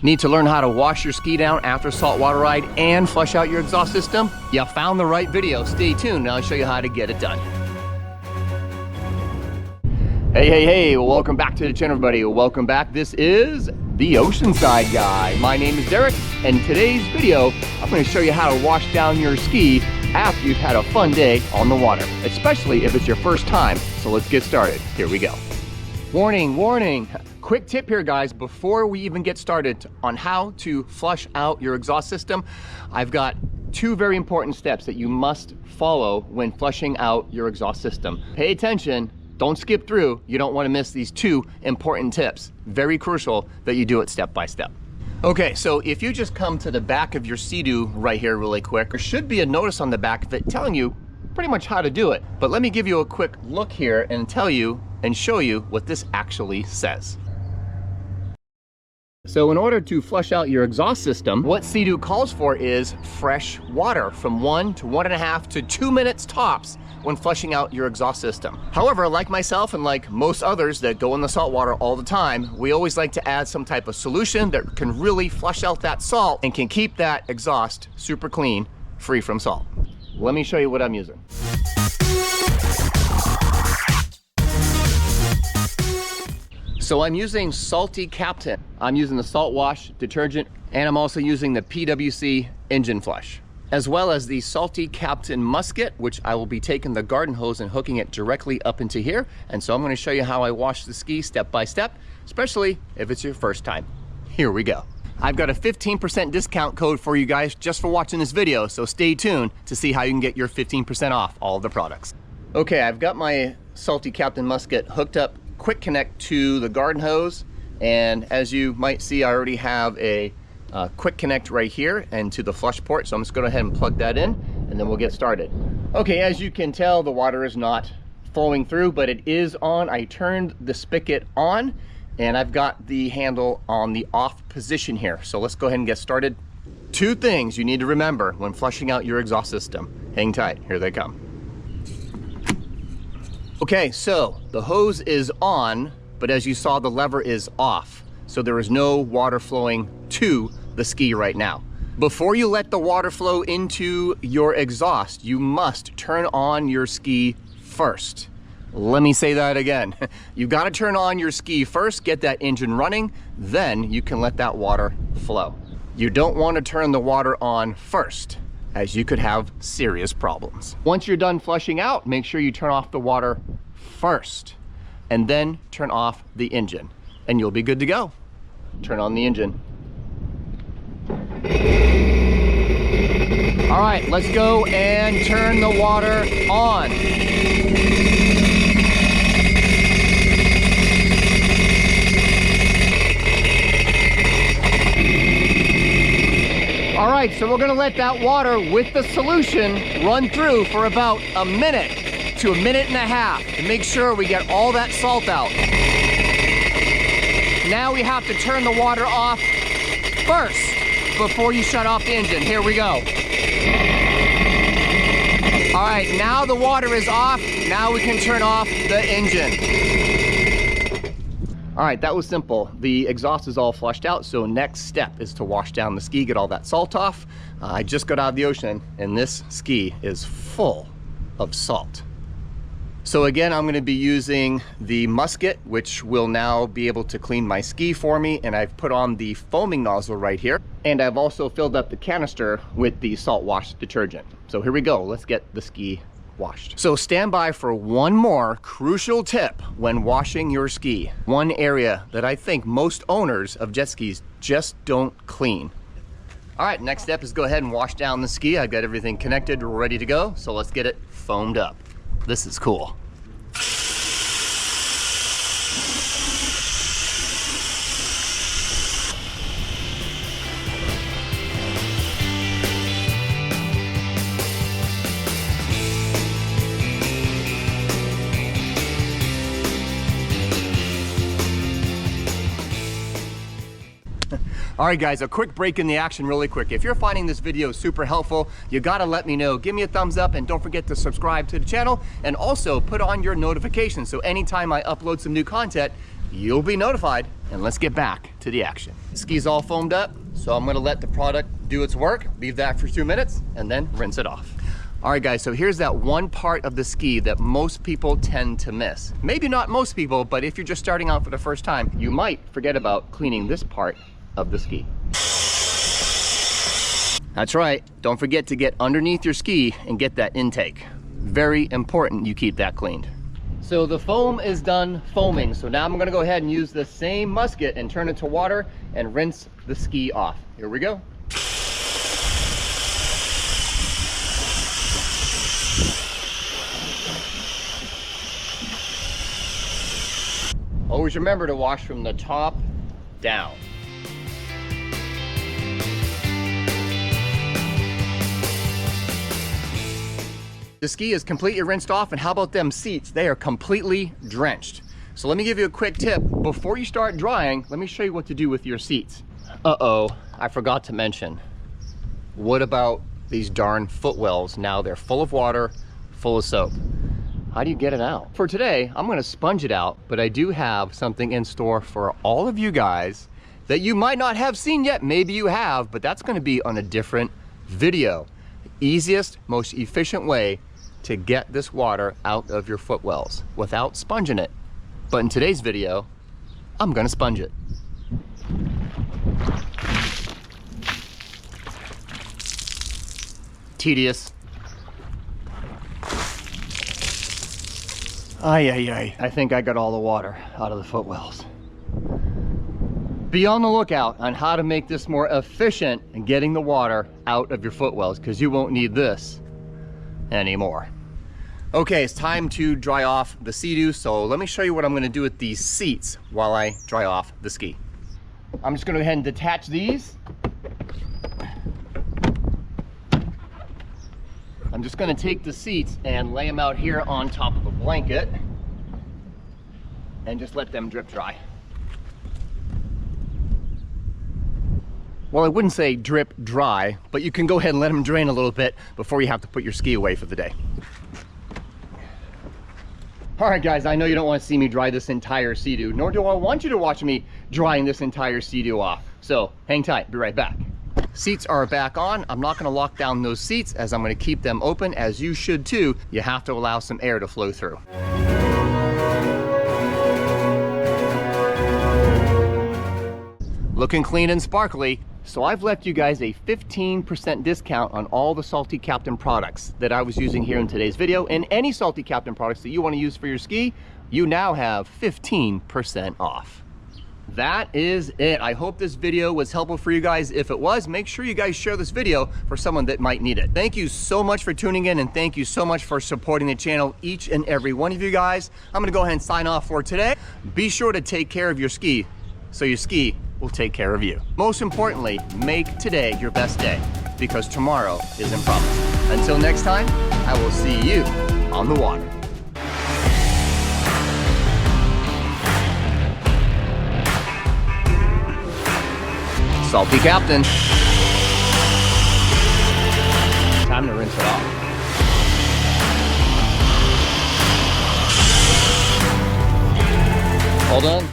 Need to learn how to wash your ski down after a saltwater ride and flush out your exhaust system? You found the right video. Stay tuned and I'll show you how to get it done. Hey, welcome back to the channel, everybody. Welcome back. This is the Oceanside Guy. My name is Derek, and today's video, I'm going to show you how to wash down your ski after you've had a fun day on the water, especially if it's your first time. So let's get started. Here we go. Warning. Quick tip here, guys, before we even get started on how to flush out your exhaust system, I've got two very important steps that you must follow when flushing out your exhaust system. Pay attention, don't skip through. You don't want to miss these two important tips. Very crucial that you do it step by step. Okay, so if you just come to the back of your Sea-Doo right here really quick, there should be a notice on the back of it telling you pretty much how to do it. But let me give you a quick look here and tell you and show you what this actually says. So in order to flush out your exhaust system, what Sea-Doo calls for is fresh water from 1 to 1.5 to 2 minutes tops when flushing out your exhaust system. However, like myself and like most others that go in the salt water all the time, we always like to add some type of solution that can really flush out that salt and can keep that exhaust super clean, free from salt. Let me show you what I'm using. So I'm using Salty Captain. I'm using the salt wash detergent, and I'm also using the PWC engine flush, as well as the Salty Captain musket, which I will be taking the garden hose and hooking it directly up into here. And so I'm going to show you how I wash the ski step by step, especially if it's your first time. Here we go. I've got a 15% discount code for you guys just for watching this video, so stay tuned to see how you can get your 15% off all of the products. Okay, I've got my Salty Captain musket hooked up quick connect to the garden hose, and as you might see, I already have a quick connect right here and to the flush port, so I'm just going to go ahead and plug that in and then we'll get started. Okay, as you can tell, the water is not flowing through, but it is on. I turned the spigot on and I've got the handle on the off position here, so let's go ahead and get started. Two things you need to remember when flushing out your exhaust system. Hang tight, here they come. Okay, so the hose is on, but as you saw, the lever is off. So there is no water flowing to the ski right now. Before you let the water flow into your exhaust, you must turn on your ski first. Let me say that again. You've got to turn on your ski first, get that engine running, then you can let that water flow. You don't want to turn the water on first, as you could have serious problems. Once you're done flushing out, make sure you turn off the water first and then turn off the engine and you'll be good to go. Turn on the engine. All right, let's go and turn the water on. All right, so we're gonna let that water with the solution run through for about a minute to a minute and a half to make sure we get all that salt out. Now we have to turn the water off first before you shut off the engine. Here we go. All right, now the water is off. Now we can turn off the engine. All right, that was simple. The exhaust is all flushed out, so next step is to wash down the ski, get all that salt off. I just got out of the ocean, and this ski is full of salt. So again, I'm gonna be using the musket, which will now be able to clean my ski for me, and I've put on the foaming nozzle right here, and I've also filled up the canister with the salt wash detergent. So here we go, let's get the ski washed. So stand by for one more crucial tip when washing your ski. One area that I think most owners of jet skis just don't clean. All right, next step is go ahead and wash down the ski. I've got everything connected, ready to go. So let's get it foamed up. This is cool. All right guys, a quick break in the action really quick. If you're finding this video super helpful, you gotta let me know. Give me a thumbs up and don't forget to subscribe to the channel, and also put on your notifications so anytime I upload some new content, you'll be notified. and let's get back to the action. The ski's all foamed up, so I'm gonna let the product do its work, leave that for 2 minutes, and then rinse it off. All right guys, so here's that one part of the ski that most people tend to miss. Maybe not most people, but if you're just starting out for the first time, you might forget about cleaning this part of the ski. That's right, don't forget to get underneath your ski and get that intake. Very important you keep that cleaned. So the foam is done foaming, so now I'm gonna go ahead and use the same musket and turn it to water and rinse the ski off. Here we go. Always remember to wash from the top down. The ski is completely rinsed off, and how about them seats? They are completely drenched. So let me give you a quick tip. Before you start drying, let me show you what to do with your seats. Uh-oh, I forgot to mention. What about these darn footwells? Now they're full of water, full of soap. How do you get it out? For today, I'm gonna sponge it out, but I do have something in store for all of you guys that you might not have seen yet. Maybe you have, but that's gonna be on a different video. The easiest, most efficient way to get this water out of your footwells without sponging it. But in today's video, I'm gonna sponge it. Tedious. Ay. I think I got all the water out of the footwells. Be on the lookout on how to make this more efficient in getting the water out of your footwells, because you won't need this anymore. Okay, it's time to dry off the Sea-Doo, so let me show you what I'm gonna do with these seats while I dry off the ski. I'm just gonna go ahead and detach these. I'm just gonna take the seats and lay them out here on top of a blanket and just let them drip dry. Well, I wouldn't say drip dry, but you can go ahead and let them drain a little bit before you have to put your ski away for the day. All right, guys, I know you don't want to see me dry this entire Sea-Doo, nor do I want you to watch me drying this entire Sea-Doo off. So hang tight, be right back. Seats are back on. I'm not gonna lock down those seats, as I'm gonna keep them open, as you should too. You have to allow some air to flow through. Looking clean and sparkly. So I've left you guys a 15% discount on all the Salty Captain products that I was using here in today's video, and any Salty Captain products that you want to use for your ski, you now have 15% off. That is it. I hope this video was helpful for you guys. If it was, make sure you guys share this video for someone that might need it. Thank you so much for tuning in, and thank you so much for supporting the channel, each and every one of you guys. I'm gonna go ahead and sign off for today. Be sure to take care of your ski, so your ski will take care of you. Most importantly, make today your best day, because tomorrow isn't promised. Until next time, I will see you on the water. Salty Captain. Time to rinse it off. Hold on.